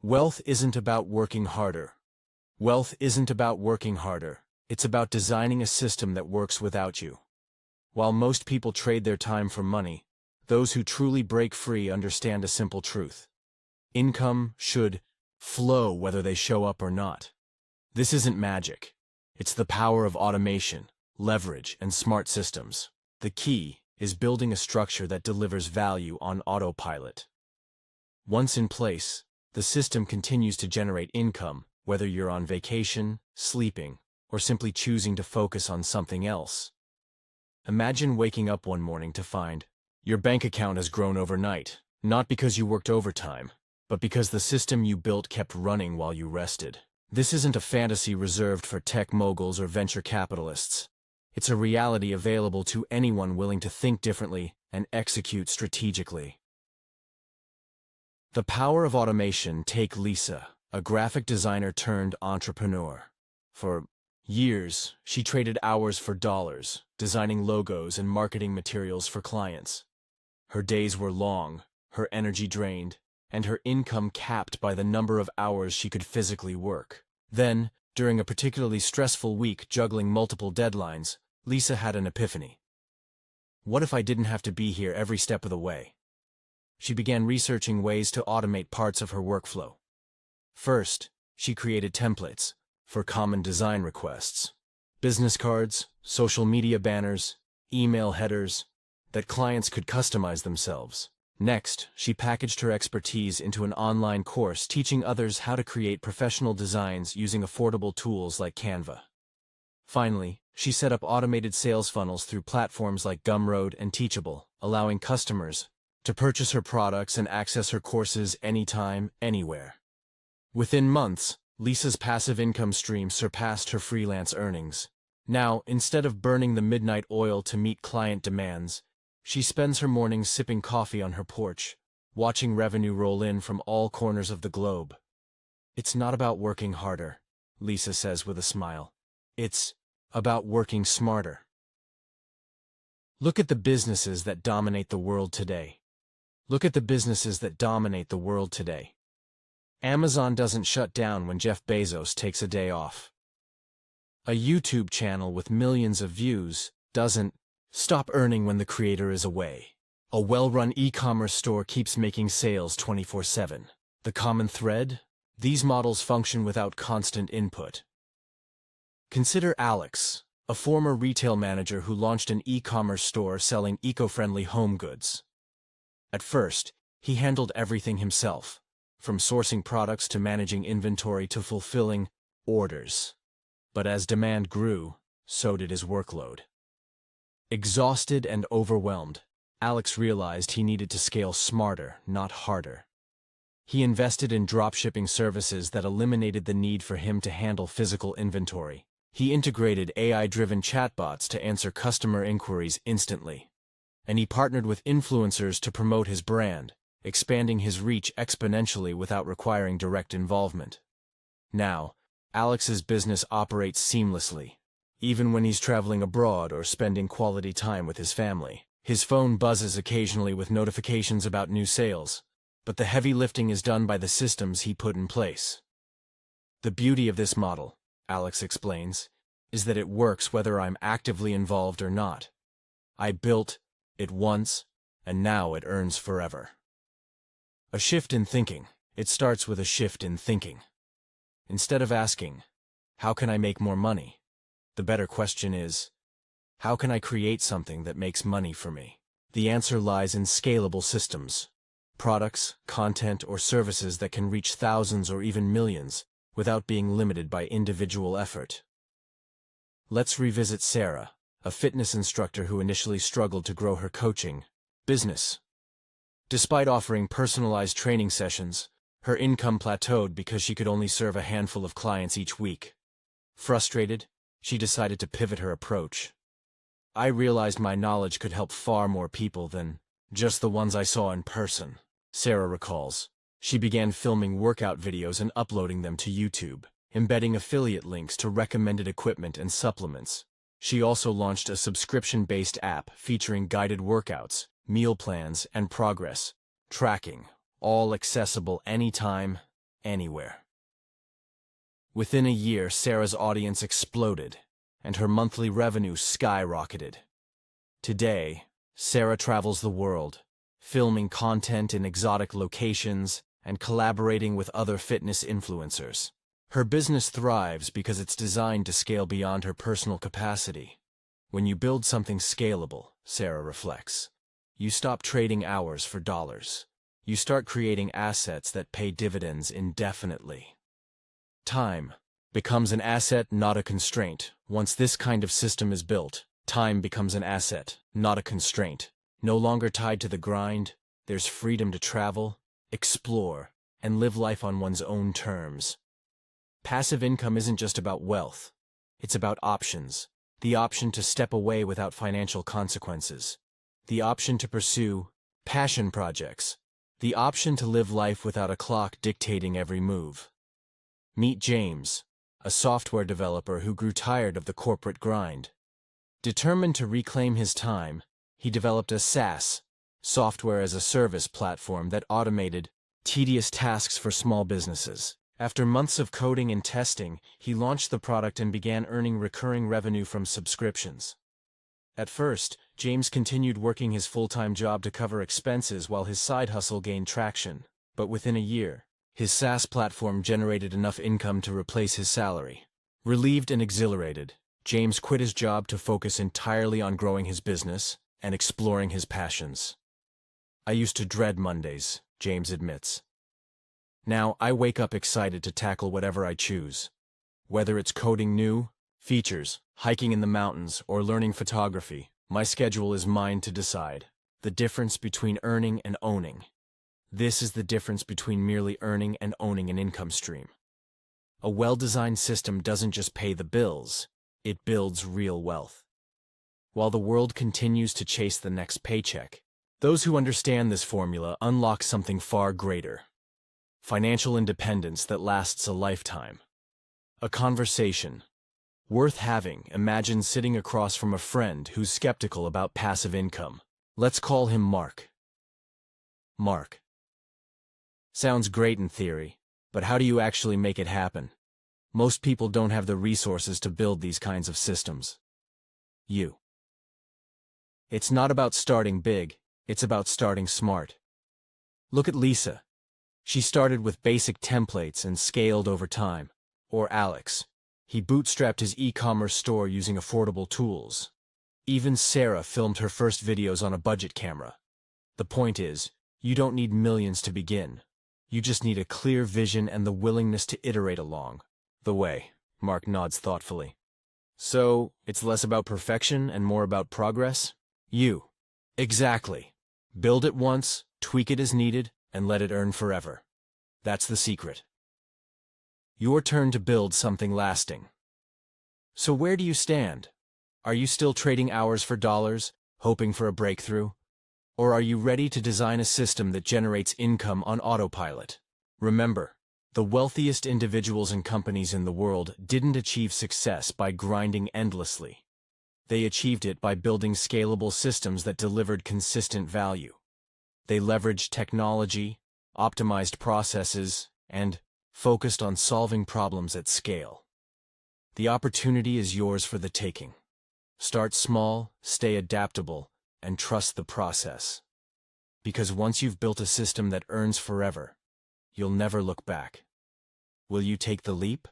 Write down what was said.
Wealth isn't about working harder. Wealth isn't about working harder. It's about designing a system that works without you. While most people trade their time for money, those who truly break free understand a simple truth. Income should flow whether they show up or not. This isn't magic. It's the power of automation, leverage, and smart systems. The key is building a structure that delivers value on autopilot. Once in place, the system continues to generate income, whether you're on vacation, sleeping, or simply choosing to focus on something else. Imagine waking up one morning to find your bank account has grown overnight, not because you worked overtime, but because the system you built kept running while you rested. This isn't a fantasy reserved for tech moguls or venture capitalists. It's a reality available to anyone willing to think differently and execute strategically. The power of automation. Take Lisa, a graphic designer turned entrepreneur. For years, she traded hours for dollars, designing logos and marketing materials for clients. Her days were long, her energy drained, and her income capped by the number of hours she could physically work. Then, during a particularly stressful week juggling multiple deadlines, Lisa had an epiphany. What if I didn't have to be here every step of the way? She began researching ways to automate parts of her workflow. First, she created templates for common design requests. Business cards, social media banners, email headers that clients could customize themselves. Next, she packaged her expertise into an online course teaching others how to create professional designs using affordable tools like Canva. Finally, she set up automated sales funnels through platforms like Gumroad and Teachable, allowing customers to purchase her products and access her courses anytime, anywhere. Within months, Lisa's passive income stream surpassed her freelance earnings. Now, instead of burning the midnight oil to meet client demands, she spends her mornings sipping coffee on her porch, watching revenue roll in from all corners of the globe. It's not about working harder, Lisa says with a smile. It's about working smarter. Look at the businesses that dominate the world today. Look at the businesses that dominate the world today. Amazon doesn't shut down when Jeff Bezos takes a day off. A YouTube channel with millions of views doesn't stop earning when the creator is away. A well-run e-commerce store keeps making sales 24/7. The common thread? These models function without constant input. Consider Alex, a former retail manager who launched an e-commerce store selling eco-friendly home goods. At first, he handled everything himself, from sourcing products to managing inventory to fulfilling orders. But as demand grew, so did his workload. Exhausted and overwhelmed, Alex realized he needed to scale smarter, not harder. He invested in dropshipping services that eliminated the need for him to handle physical inventory. He integrated AI-driven chatbots to answer customer inquiries instantly. And he partnered with influencers to promote his brand, expanding his reach exponentially without requiring direct involvement. Now, Alex's business operates seamlessly. Even when he's traveling abroad or spending quality time with his family, his phone buzzes occasionally with notifications about new sales, but the heavy lifting is done by the systems he put in place. The beauty of this model, Alex explains, is that it works whether I'm actively involved or not. I built it once, and now it earns forever. A shift in thinking. It starts with a shift in thinking. Instead of asking, how can I make more money? The better question is, how can I create something that makes money for me? The answer lies in scalable systems. Products, content, or services that can reach thousands or even millions without being limited by individual effort. Let's revisit Sarah, a fitness instructor who initially struggled to grow her coaching business. Despite offering personalized training sessions, her income plateaued because she could only serve a handful of clients each week. Frustrated, she decided to pivot her approach. I realized my knowledge could help far more people than just the ones I saw in person, Sarah recalls. She began filming workout videos and uploading them to YouTube, embedding affiliate links to recommended equipment and supplements. She also launched a subscription-based app featuring guided workouts, meal plans, and progress tracking, all accessible anytime, anywhere. Within a year, Sarah's audience exploded, and her monthly revenue skyrocketed. Today, Sarah travels the world, filming content in exotic locations and collaborating with other fitness influencers. Her business thrives because it's designed to scale beyond her personal capacity. When you build something scalable, Sarah reflects, you stop trading hours for dollars. You start creating assets that pay dividends indefinitely. Time becomes an asset, not a constraint. Once this kind of system is built, time becomes an asset, not a constraint. No longer tied to the grind, there's freedom to travel, explore, and live life on one's own terms. Passive income isn't just about wealth. It's about options. The option to step away without financial consequences. The option to pursue passion projects. The option to live life without a clock dictating every move. Meet James, a software developer who grew tired of the corporate grind. Determined to reclaim his time, he developed a SaaS, software as a service platform that automated tedious tasks for small businesses. After months of coding and testing, he launched the product and began earning recurring revenue from subscriptions. At first, James continued working his full-time job to cover expenses while his side hustle gained traction. But within a year, his SaaS platform generated enough income to replace his salary. Relieved and exhilarated, James quit his job to focus entirely on growing his business and exploring his passions. "I used to dread Mondays," James admits. "Now I wake up excited to tackle whatever I choose. Whether it's coding new features, hiking in the mountains, or learning photography, my schedule is mine to decide." The difference between earning and owning. This is the difference between merely earning and owning an income stream. A well-designed system doesn't just pay the bills, it builds real wealth. While the world continues to chase the next paycheck, those who understand this formula unlock something far greater. Financial independence that lasts a lifetime. A conversation worth having. Imagine sitting across from a friend who's skeptical about passive income. Let's call him Mark. Mark. Sounds great in theory, but how do you actually make it happen? Most people don't have the resources to build these kinds of systems. It's not about starting big, it's about starting smart. Look at Lisa. She started with basic templates and scaled over time. Or Alex. He bootstrapped his e-commerce store using affordable tools. Even Sarah filmed her first videos on a budget camera. The point is, you don't need millions to begin. You just need a clear vision and the willingness to iterate along the way. Mark nods thoughtfully. So, it's less about perfection and more about progress? Exactly. Build it once, tweak it as needed, and let it earn forever. That's the secret. Your turn to build something lasting. So where do you stand? Are you still trading hours for dollars, hoping for a breakthrough? Or are you ready to design a system that generates income on autopilot? Remember, the wealthiest individuals and companies in the world didn't achieve success by grinding endlessly. They achieved it by building scalable systems that delivered consistent value. They leveraged technology, optimized processes, and focused on solving problems at scale. The opportunity is yours for the taking. Start small, stay adaptable, and trust the process. Because once you've built a system that earns forever, you'll never look back. Will you take the leap?